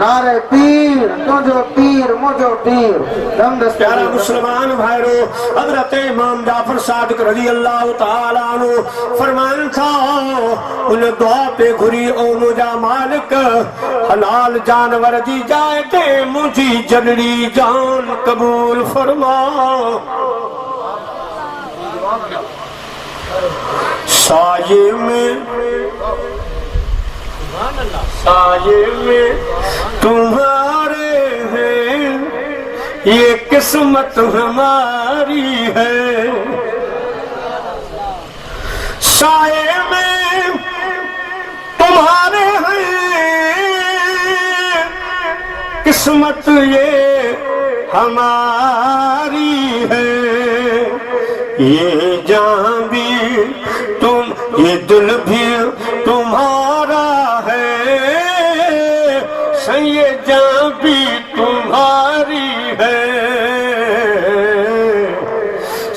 नारे पीर तुझो पीर मुझो पीर प्यारा मुसलमान भाइरो हजरत इमाम जाफर सादिक रजी अल्लाह तआला अन्हु फरमान था उन दुआ पे घुरी ओ मुझा मालिक हलाल जानवर जी जाए ते मुझी जनड़ी जान कबूल फरमा साये में तुम्हारे हैं ये किस्मत हमारी है साये में तुम्हारे हैं किस्मत ये हमारी है ये जान भी तुम ये दिल भी तुम्हारा है ये जान भी तुम्हारी है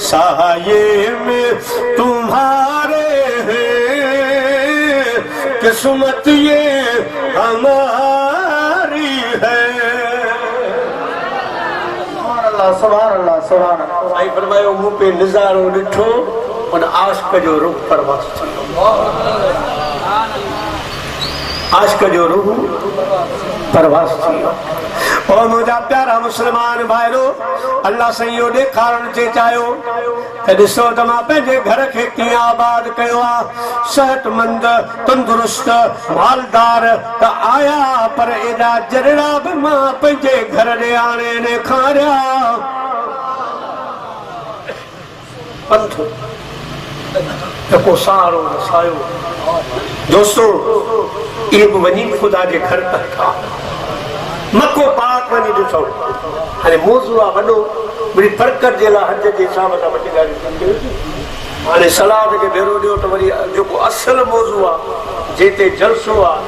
साये में तुम्हारे हैं किस्मत ये हमारी है सुभान अल्लाह सुभान अल्लाह साईं फरमायो मुंह पे नज़ारो ॾिठो उन आशिक जो रूह परवास थियो आशिक जो रूह परवास थियो और मुझा प्यारा मुसलमान भाइरो अल्लाह साईं यो ॾेखारण चे चाहियो त ॾिसो त मां पंहिंजे घर खे कीअं आबाद कयो आहे सेहतमंद तंदुरुस्त मालदार त आया पर एॾा जरड़ा बि मां पंहिंजे घर ॾे आणे ने खारिया पंथ त को सारो सायो दोस्तों ये वही खुदा के घर तक था मको पाक वही ॾिसो हाणे मौज़ू आहे वॾो वरी बरकत जे लाइ हज जे हिसाब सां वॾी ॻाल्हि हाणे सलाद खे भेरो ॾियो त वरी जेको असल मौज़ू आहे जिते जलसो आहे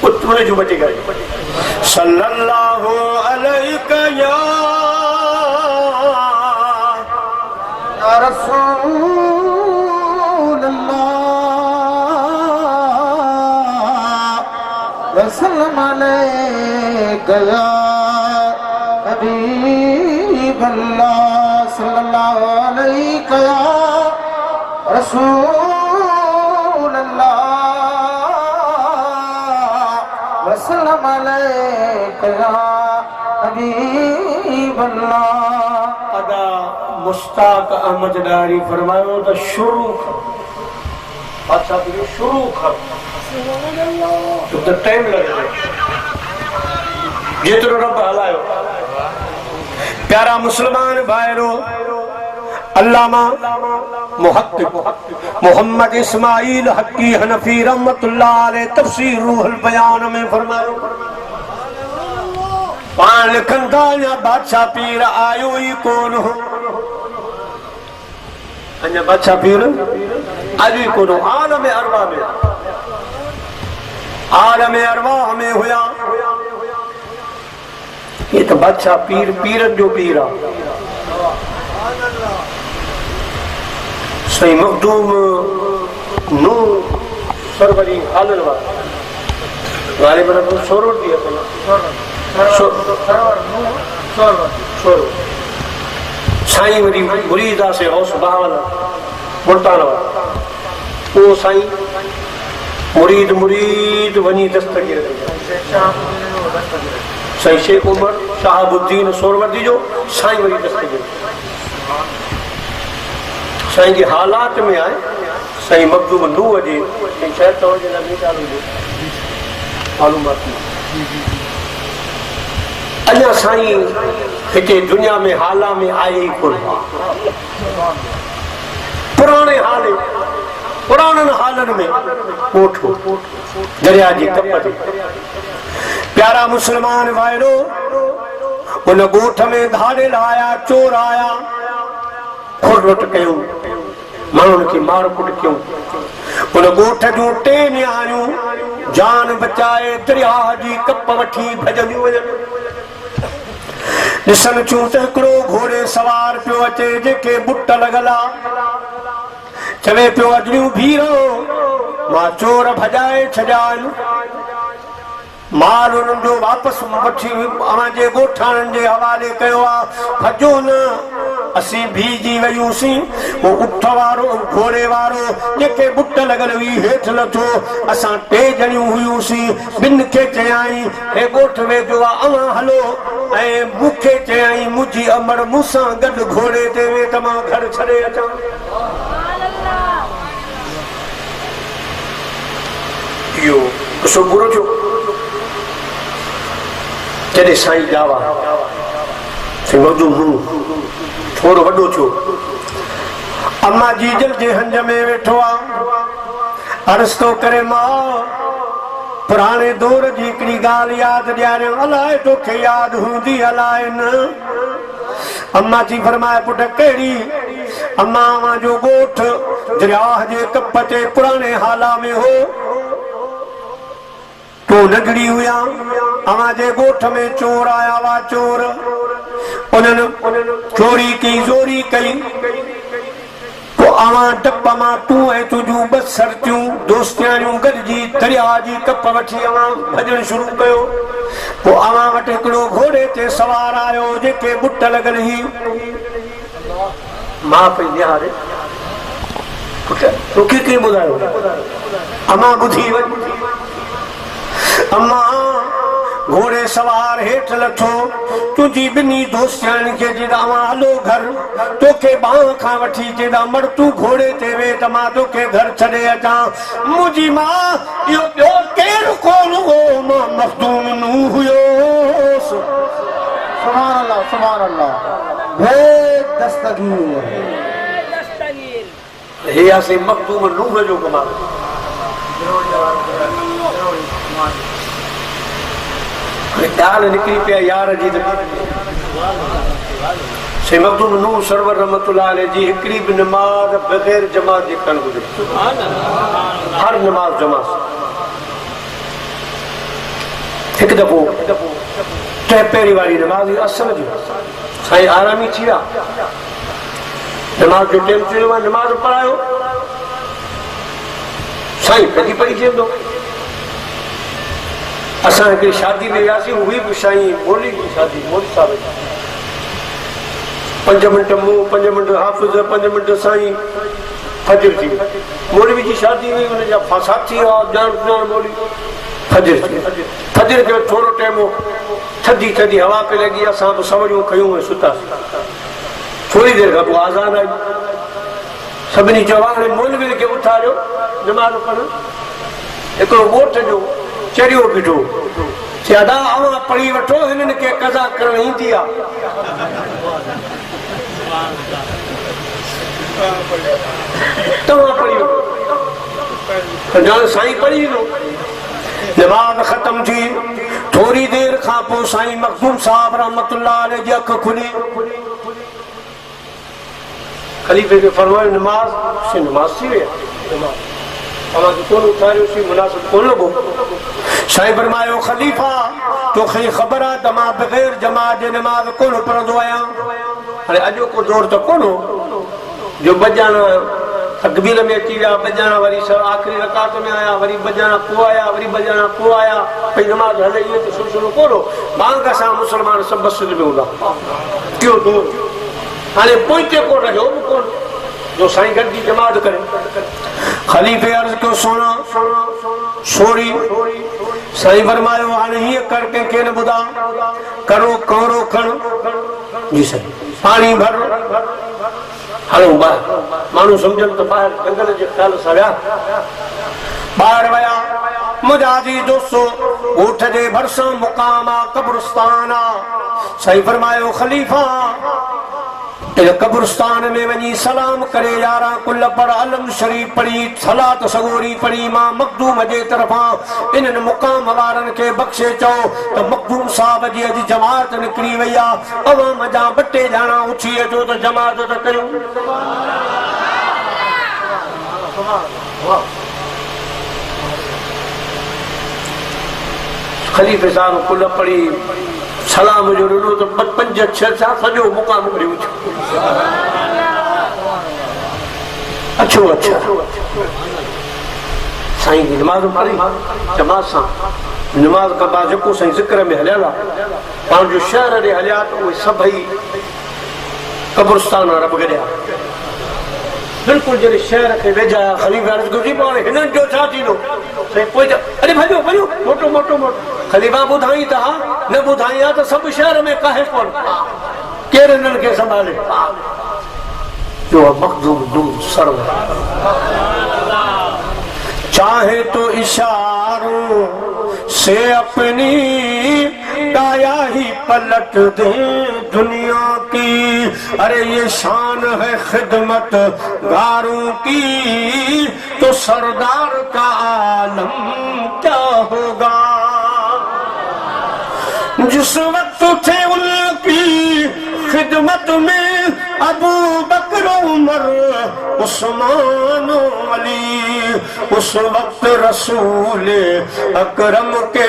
उन जूं वॾी ॻाल्हि सल्लल्लाहु अलैहि या रसूल वसल्लम अलैका या हबीब अल्लाह सल्लल्लाहु अलैका या रसूल अल्लाह वसल्लम अलैका या हबीब अल्लाह अदा मुश्ताक अहमद डारी फरमायो त शुरू अच्छा शुरू कर तो टाइम लगे जेतिरो रब हलायो प्यारा मुसलमान भाइरो अल्लामा मुहक्किक मोहम्मद इस्माइल हक्की हनफी रहमतुल्लाह अलैह तफसीर रूहुल बयान में फरमायो पान लिखंदा या बादशाह पीर आयो ही कौन हो अन्य बादशाह पीर आयो ही कौन हो आलम अरवाह में हुआ ये तो बादशाह पीर पीरन जो पीर आ सही मखदूम नू सरवरी हालल वा गाली बना तो सोरोट दिया सोरो साईं वरी मुरीदा से हौस बहावल मुल्तान वा वो साईं मुरीद वनी दस्तगीर सही शेख उमर शहाबुद्दीन सोरवर्दी जो साईं वरी दस्तगीर साईं जी हालात में आए साईं मखदूम नूह जे शायद तवजे ना निकालो मालूमात अल्लाह साईं हिते दुनिया में हाला में आए ही कोन पुराने हाले पुरानन हालन में कोठो दरिया जी कप ते प्यारा मुसलमान वायरो उन गोठ में धाड़े लाया चोर आया खुरलुट कयूं माण्हुनि खे मार कुट कयूं उन गोठ जूं टे नियाणियूं जान बचाए दरिया जी कप वठी भॼंदियूं वञनि ॾिसनि थियूं त हिकिड़ो घोड़े सवार पियो अचे जेके बुट लॻल आहे चवे पियो अजड़ियूं बीहो मां चोर भॼाए छॾिया आहिनि माल उन्हनि जो वापसि वठी अव्हां जे ॻोठाणनि जे हवाले कयो आहे भॼो न असीं बीजी वयूंसीं वो उठ वारो घोड़े वारो जेके बुट लॻल हुई हेठि लथो असां टे ॼणियूं हुयूंसीं ॿिनि खे चयाईं हे ॻोठ वेठो आहे अव्हां हलो ऐं मूंखे चयाईं मुंहिंजी अमर मूंसां गॾु घोड़े ते वे त मां घर छॾे अचां इहो ॾिसो बुरो थियो जॾहिं साईं ॼावा थोरो वॾो थियो अम्मा जीजल जे हंज में वेठो आहे अर्ज़ थो करे मां पुराणे दौर जी हिकिड़ी ॻाल्हि यादि ॾियारियो अलाए तोखे यादि हूंदी अलाए न अम्मा जी फरमाए पुट कहिड़ी अम्मा अव्हां जो ॻोठ दरिया जे कप ते पुराणे हाला में हो तो नगड़ी हुआ अव्हां जे ॻोठ में चोर आया हुआ चोर उन्हनि चोरी कई ज़ोरी कई पोइ अव्हां डप मां तूं ऐं तुंहिंजूं ॿ सरतियूं दोस्तियाणियूं गॾिजी दरिया जी कप वठी अव्हां भॼणु शुरू कयो पोइ अव्हां वटि हिकिड़ो घोड़े ते सवार आयो जेके बुट लॻल हुई मां पई निहारे पुट तोखे कीअं ॿुधायो अम्मा ॿुधी वञ अम्मा घोड़े सवार हेठि लथो तुंहिंजी ॿिन्ही दोस्तियाणी खे चेदा हलो घर तोखे बांह खां वठी चेदा मड़ तूं घोड़े ते वे त मां तोखे घर छॾे अचां मुंहिंजी मां इहो ॿियो केरु कोन हो मां मखदूम नूह हुयोसि सुभान अल्लाह सुभान अल्लाह हे दस्तगीर हे असीं मखदूम नूह जो कमाल ॻाल्हि निकिरी पिया यार जी से मखदूम नूह सरवर रहमतुल्लाह अलैह जी हिकिड़ी बि नमाज़ बग़ैर जमात जे कन गुज़री हर नमाज़ जमात हिकु दफ़ो टे पहिरीं वारी नमाज़ असर जी साईं आरामी थी विया नमाज़ जो टाइम थियो आहे नमाज़ पढ़ायो साईं कॾहिं पढ़ी थींदो असां हिकिड़ी शादी में वियासीं उहे बि साईं मोली जी शादी मोदी साहिब 5 मिंट मूं 5 मिंट हाफ़िज़ 5 मिंट साईं फजर थी मौलवी जी शादी हुई हुनजा साथी मौलवी फजर थी फजर खे थोरो टाइम थधी थधी हवा पे लॻी असां बि सवरियूं खयूं ऐं सुतासीं थोरी देरि खां पोइ आज़ान आई सभिनी चयो हाणे मौलवी खे उथारियो नमाज़ पढ़ हिकिड़ो ॻोठ जो चढ़ियो बीठो चया अव्हां पढ़ी वठो हिननि खे कज़ा करणु ईंदी आहे तव्हां पढ़ी वठो साईं पढ़ी लो नमाज खत्म थी थोड़ी देर खां पोइ साईं मखदूम साहब रहमतुल्लाह अलैह जी अख खुली खलीफे खे फरमायो नमाज थी वई तव्हांखे कोन उथारियोसीं मुनासिब कोन लॻो साईं फरमायो खलीफ़ा तोखे ख़बर आहे त मां बग़ैर जमात जे नमाज़ कोन पढ़ंदो आहियां हाणे अॼोको दौर त कोन हो जो बजाना तकबीर में अची विया बजाना वरी आख़िरी रकात में आया वरी बजाना पोइ आया वरी बजाना पोइ आया भई नमाज़ हले इहो त सिलसिलो कोन हो बांग सां मुस्लमान सभु मस्जिद में हूंदा टियों दौर हाणे पोइते कोन रहियो बि कोन जो साईं गॾिजी जमात करे खलीफ़े अर्ज़ कयो सोना सोड़ी साईं फरमायो हाणे हीअं कर कंहिंखे न ॿुधा करो कोरो खण जी साईं पाणी भर हलो ॿाहिरि माण्हू सम्झनि त ॿाहिरि जंगल जे ख़्याल सां विया ॿाहिरि विया मुंहिंजा जी दोस्तो ऊठ जे भरिसां मुक़ाम आहे कब्रिस्तान आहे साईं फरमायो खलीफ़ा कब्रिस्तान में वञी सलाम करे यारा कुल पर अलम शरीफ पढ़ी सलात सगोरी पढ़ी मां मखदूम जे तरफ़ां इन्हनि मुक़ाम वारनि खे बख़्शे चओ त मखदूम साहब जी अॼु जमात निकिरी वई आहे अवाम जा ॿ टे ॼणा उथी अचो त जमात त कयूं खलीफ़े साहब कुल पढ़ी सलाम जो ॾिनो त 5-6 सॼो मुक़ाम करे उथियो अछो अच्छा साईं जी नमाज़ पढ़ी जमात सां नमाज़ खां बाद जेको साईं ज़िक्र में हलियल आहे पंहिंजो शहर ॾे हलिया त उहे सभई कब्रिस्तान वारा बि गॾिया बिल्कुलु जॾहिं शहर खे वेझाया खलीफ़े अर्ज़ कयो पाण हिननि जो छा थींदो साईं पोइ अरे भॼो भॼो मोटो मोटो मोटो खलीफ़ा ॿुधाई त हा न ॿुधाई आहे त सभु शहर में काहे कोन केरु हिननि खे संभाले जो मखदूम दूर सर्व चाहे तो इशारों से अपनी काया ही पलट दे दुनिया की अरे ये शान है खिदमत गारों की तो सरदार का आलम क्या होगा जिस वक्त थे उनकी खिदमत में अबू बकर उमर उस्मान अली उस वक्त रसूल अकरम के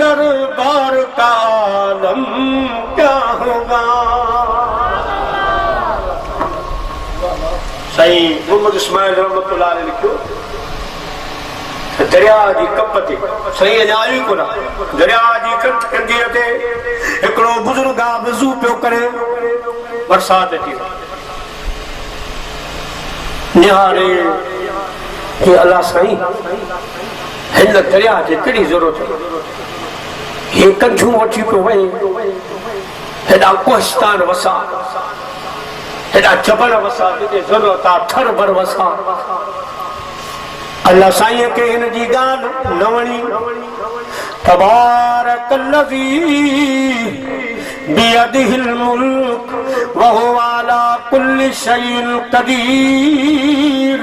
दरबार का आलम क्या होगा साईं मोहम्मद इस्माइल रहमतुल्लाह अलैह लिखियो दरिया जी कप ते साईं अञा आयो कोन दरिया जी कंदीअ ते हिकिड़ो बुज़ुर्ग आहे वज़ू पियो करे बरसात अची निहारे कि अल्लाह साईं हिन दरिया जी कहिड़ी ज़रूरत हे कंठियूं वठी पियो वञे हेॾा कोहिस्तान वसा हेॾा जबल वसा जिते ज़रूरत आहे थर भर वसा अल्लाह साईं खे हिन जी ॻाल्हि न वणी तबारकल्लज़ी बियदिहिल मुल्क व हुवा अला कुल्लि शैइन क़दीर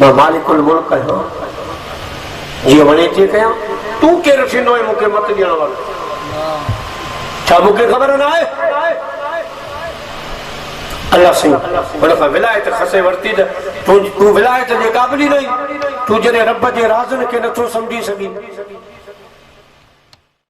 मां मालिकुल मुल्क आहियां जीअं वणे थी कयां तूं केरु थींदो आहे मूंखे मत ॾियण वारो छा मूंखे ख़बर न आहे अल्लाह साईं हुन खां विलायत खसे वरिती त तूं विलायत जे क़ाबिल ई न तूं जॾहिं रब जे राज़नि खे नथो सम्झी सघीं